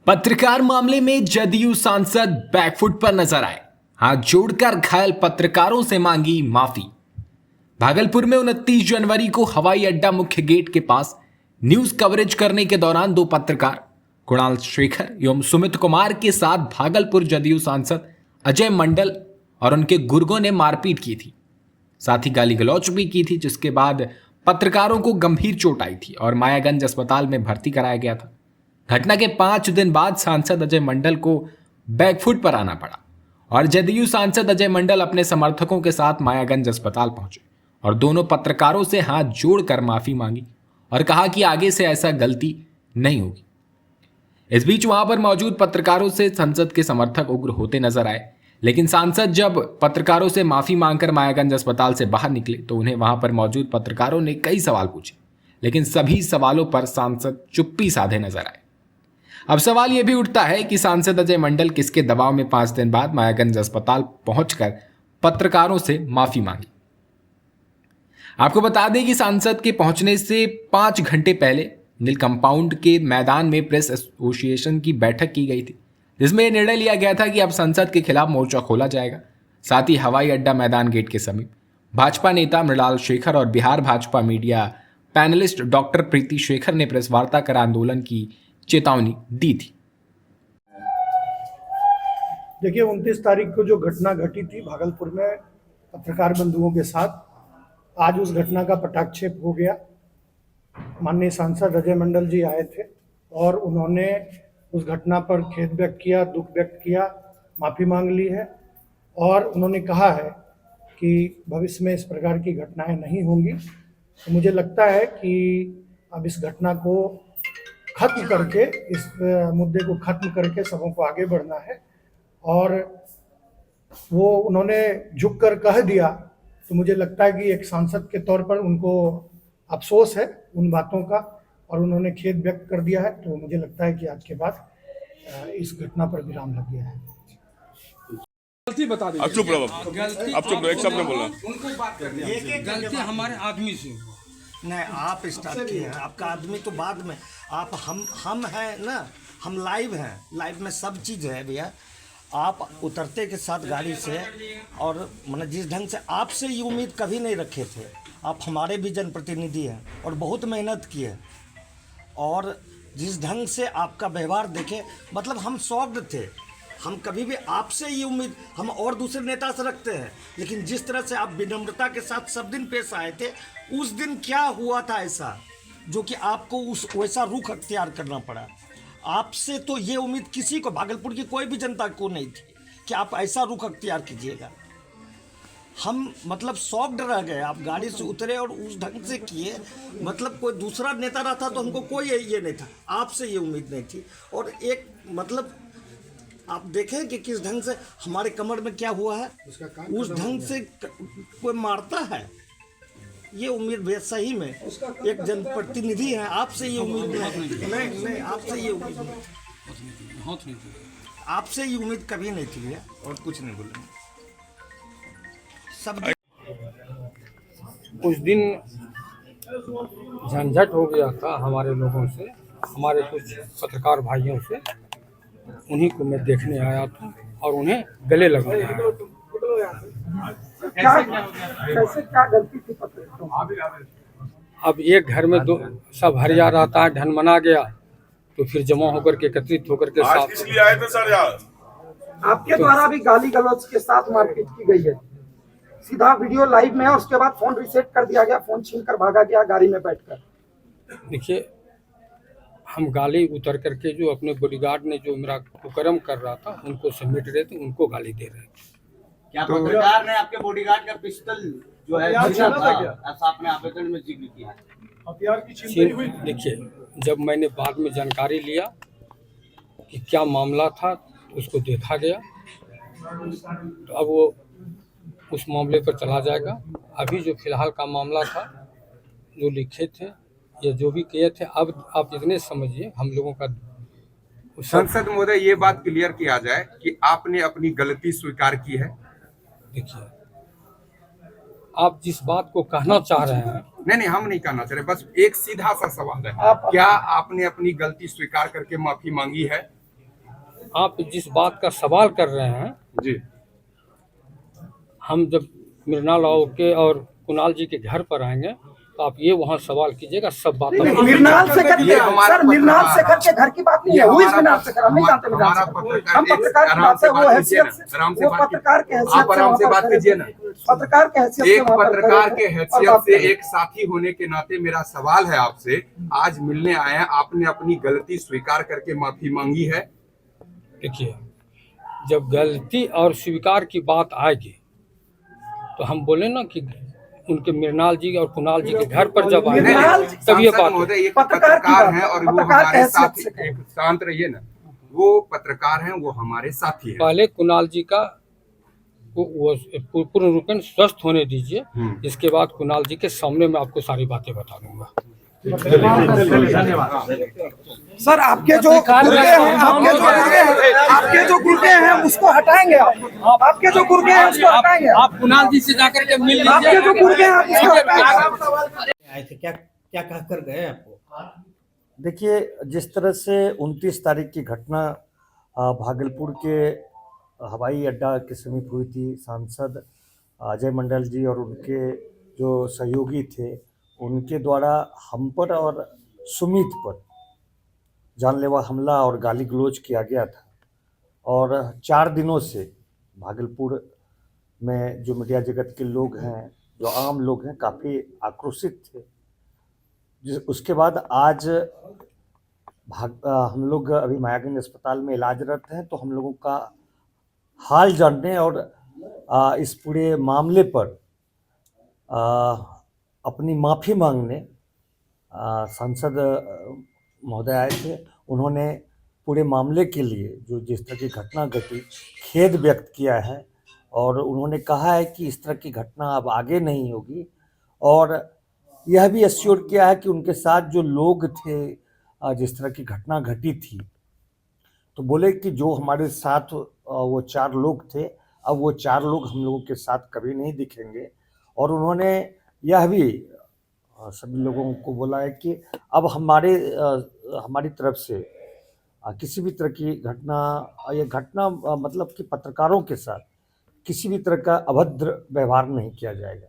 पत्रकार मामले में जदयू सांसद बैकफुट पर नजर आए। हाथ जोड़कर घायल पत्रकारों से मांगी माफी। भागलपुर में 29 जनवरी को हवाई अड्डा मुख्य गेट के पास न्यूज कवरेज करने के दौरान दो पत्रकार कुणाल शेखर एवं सुमित कुमार के साथ भागलपुर जदयू सांसद अजय मंडल और उनके गुर्गों ने मारपीट की थी, साथ ही गाली गलौच भी की थी, जिसके बाद पत्रकारों को गंभीर चोट आई थी और मायागंज अस्पताल में भर्ती कराया गया था। घटना के 5 दिन बाद सांसद अजय मंडल को बैकफुट पर आना पड़ा और जदयू सांसद अजय मंडल अपने समर्थकों के साथ मायागंज अस्पताल पहुंचे और दोनों पत्रकारों से हाथ जोड़कर माफी मांगी और कहा कि आगे से ऐसा गलती नहीं होगी। इस बीच वहां पर मौजूद पत्रकारों से संसद के समर्थक उग्र होते नजर आए, लेकिन सांसद जब पत्रकारों से माफी मांगकर मायागंज अस्पताल से बाहर निकले तो उन्हें वहां पर मौजूद पत्रकारों ने कई सवाल पूछे, लेकिन सभी सवालों पर सांसद चुप्पी साधे नजर आए। अब सवाल यह भी उठता है कि सांसद अजय मंडल किसके दबाव में 5 दिन बाद मायागंज अस्पताल पहुंचकर पत्रकारों से माफी मांगी। आपको बता दें कि सांसद के पहुंचने से 5 घंटे पहले नील कंपाउंड के मैदान में प्रेस एसोसिएशन की बैठक की गई थी, जिसमें यह निर्णय लिया गया था कि अब संसद के खिलाफ मोर्चा खोला जाएगा। साथ ही हवाई अड्डा मैदान गेट के समीप भाजपा नेता मृणाल शेखर और Bihar Bhajpa media panelist doctor Priti Shekhar ने प्रेस वार्ता कर आंदोलन की चेतावनी दी थी। देखिए, 29 तारीख को जो घटना घटी थी भागलपुर में पत्रकार बंधुओं के साथ, आज उस घटना का पटाक्षेप हो गया। माननीय सांसद अजय मंडल जी आए थे और उन्होंने उस घटना पर खेद व्यक्त किया, दुख व्यक्त किया, माफ़ी मांग ली है और उन्होंने कहा है कि भविष्य में इस प्रकार की घटनाएं नहीं होंगी। तो मुझे लगता है कि अब इस घटना को खत्म करके, इस मुद्दे को खत्म करके सबों को आगे बढ़ना है और वो उन्होंने झुक कर कह दिया, तो मुझे लगता है कि एक सांसद के तौर पर उनको अफसोस है उन बातों का और उन्होंने खेद व्यक्त कर दिया है। तो मुझे लगता है कि आज के बाद इस घटना पर विराम लग गया है। गलती बता दीजिए। अब चुप रहो, अब चुप रहो, एक शब्द में बोलना। उनको बात कर दिया। गलती हमारे आदमी से नहीं, आप स्टार्ट किए हैं, आपका आदमी तो बाद में। आप हम हैं ना, हम लाइव हैं, लाइव में सब चीज़ है भैया। आप उतरते के साथ गाड़ी से और मतलब जिस ढंग से आपसे ये उम्मीद कभी नहीं रखे थे। आप हमारे भी जनप्रतिनिधि हैं और बहुत मेहनत की है और जिस ढंग से आपका व्यवहार देखे, मतलब हम शॉक्ड थे। हम कभी भी आपसे ये उम्मीद हम और दूसरे नेता से रखते हैं, लेकिन जिस तरह से आप विनम्रता के साथ सब दिन पेश आए थे, उस दिन क्या हुआ था ऐसा जो कि आपको उस वैसा रुख अख्तियार करना पड़ा। आपसे तो ये उम्मीद किसी को, भागलपुर की कोई भी जनता को नहीं थी कि आप ऐसा रुख अख्तियार कीजिएगा। हम मतलब शॉक्ड रह गए। आप गाड़ी से उतरे और उस ढंग से किए, मतलब कोई दूसरा नेता रहता तो हमको कोई ये नहीं था, आपसे ये उम्मीद नहीं थी। और एक मतलब आप देखें कि किस ढंग से हमारे कमर में क्या हुआ है, उस ढंग से कोई मारता है, ये उम्मीद भैया सही में एक जनप्रतिनिधि है, आपसे ये उम्मीद नहीं, आपसे ये उम्मीद नहीं, आपसे ये उम्मीद कभी नहीं थी भैया। और कुछ नहीं बोलेंगे सब। कुछ दिन झंझट हो गया था हमारे लोगों से, हमारे कुछ पत्रकार भाइयों से। उन्हीं को मैं देखने आया था और उन्हें गले लगाया। क्या गलती थी अब एक घर में दो सब हरिया रहता है, ढनमना गया तो फिर जमा होकर के एकत्रित होकर के साथ आए थे सर यार। आपके द्वारा भी गाली गलौज के साथ मारपीट की गई है। सीधा वीडियो लाइव में है, उसके बाद फोन रिसेट कर दिया गया, फोन छीनकर भागा गया गाड़ी में बैठकर। देखिए, हम गाली उतर करके जो अपने बॉडीगार्ड ने जो मेरा कुकर्म कर रहा था उनको समेट रहे थे, उनको गाली दे रहे थे। क्या पत्रकार ने आपके बॉडीगार्ड का पिस्टल जो है ऐसा आपने आवेदन में जिक्र किया है? देखिए, जब मैंने बाद में जानकारी लिया कि क्या मामला था तो उसको देखा गया, तो अब वो उस मामले पर चला जाएगा। अभी जो फिलहाल का मामला था, जो लिखे थे या जो भी किए थे, अब आप इतने समझिए हम लोगों का। संसद महोदय, ये बात क्लियर किया जाए कि आपने अपनी गलती स्वीकार की है। देखिए, आप जिस बात को कहना चाह रहे हैं, नहीं, हम नहीं कहना चाह रहे, बस एक सीधा सा सवाल है, क्या आपने अपनी गलती स्वीकार करके माफी मांगी है? आप जिस बात का सवाल कर रहे हैं, जी हम जब मृणाल राव के और कुणाल जी के घर पर आएंगे तो आप ये वहाँ सवाल कीजिएगा, सब बात मृणाल शेखर ये हमारा सर, मृणाल शेखर के घर की बात नहीं है, हुई मृणाल शेखर, हम नहीं जानते मृणाल हमारा शेखर। हम पत्रकार पत्रकार की बात है, वो हैसियत से, आराम से वो बात पत्रकार के हैसियत आप आराम से बात कीजिए ना। पत्रकार के हैसियत से एक वहाँ पर पत्रकार खड़े के थे और हैसियत बात से कर रहे एक साथी होने के नाते मेरा सवाल है आपसे, आज मिलने आए हैं, आपने अपनी गलती स्वीकार करके माफी मांगी है? देखिए, जब गलती और स्वीकार की बात आएगी तो हम बोले ना कि उनके मृणाल जी और कुणाल जी के घर पर जब आएंगे तब ये सांसद बात महोदय ये पत्रकार की पत्रकार बात हैं है, और वो पत्रकार के हमारे हैसियत साथी, से एक शांत रहिए ना, वो पत्रकार हैं, वो हमारे साथी हैं। पहले कुणाल जी का वो पूर्ण रूपेण स्वस्थ होने दीजिए, इसके बाद कुणाल जी के सामने मैं आपको सारी बातें बता दूंगा। सर, आपके जो गुर्गे हैं, आपके जो गुर्गे हैं उसको हटाएंगे आप, आपके जो गुर्गे हैं उसको हटाएंगे आप कुणाल जी से जाकर के मिल आपके जो गुर्गे हैं आप उसको हटाएंगे। आए थे, क्या क्या कह कर गए आपको? देखिए, जिस तरह से 29 तारीख की घटना भागलपुर के हवाई अड्डा के समीप हुई थी, सांसद अजय मंडल जी और उनके जो सहयोगी थे उनके द्वारा हम पर और सुमित पर जानलेवा हमला और गाली गलौज किया गया था, और 4 दिनों से भागलपुर में जो मीडिया जगत के लोग हैं, जो आम लोग हैं, काफ़ी आक्रोशित थे। उसके बाद आज हम लोग अभी मायागंज अस्पताल में इलाजरत हैं, तो हम लोगों का हाल जानने और इस पूरे मामले पर अपनी माफ़ी मांगने सांसद महोदय आए थे। उन्होंने पूरे मामले के लिए जो जिस तरह की घटना घटी खेद व्यक्त किया है, और उन्होंने कहा है कि इस तरह की घटना अब आगे नहीं होगी, और यह भी एश्योर किया है कि उनके साथ जो लोग थे जिस तरह की घटना घटी थी, तो बोले कि जो हमारे साथ वो 4 लोग थे, अब वो 4 लोग हम लोगों के साथ कभी नहीं दिखेंगे। और उन्होंने यह भी सभी लोगों को बोला है कि अब हमारी तरफ से किसी भी तरह की घटना मतलब कि पत्रकारों के साथ किसी भी तरह का अभद्र व्यवहार नहीं किया जाएगा।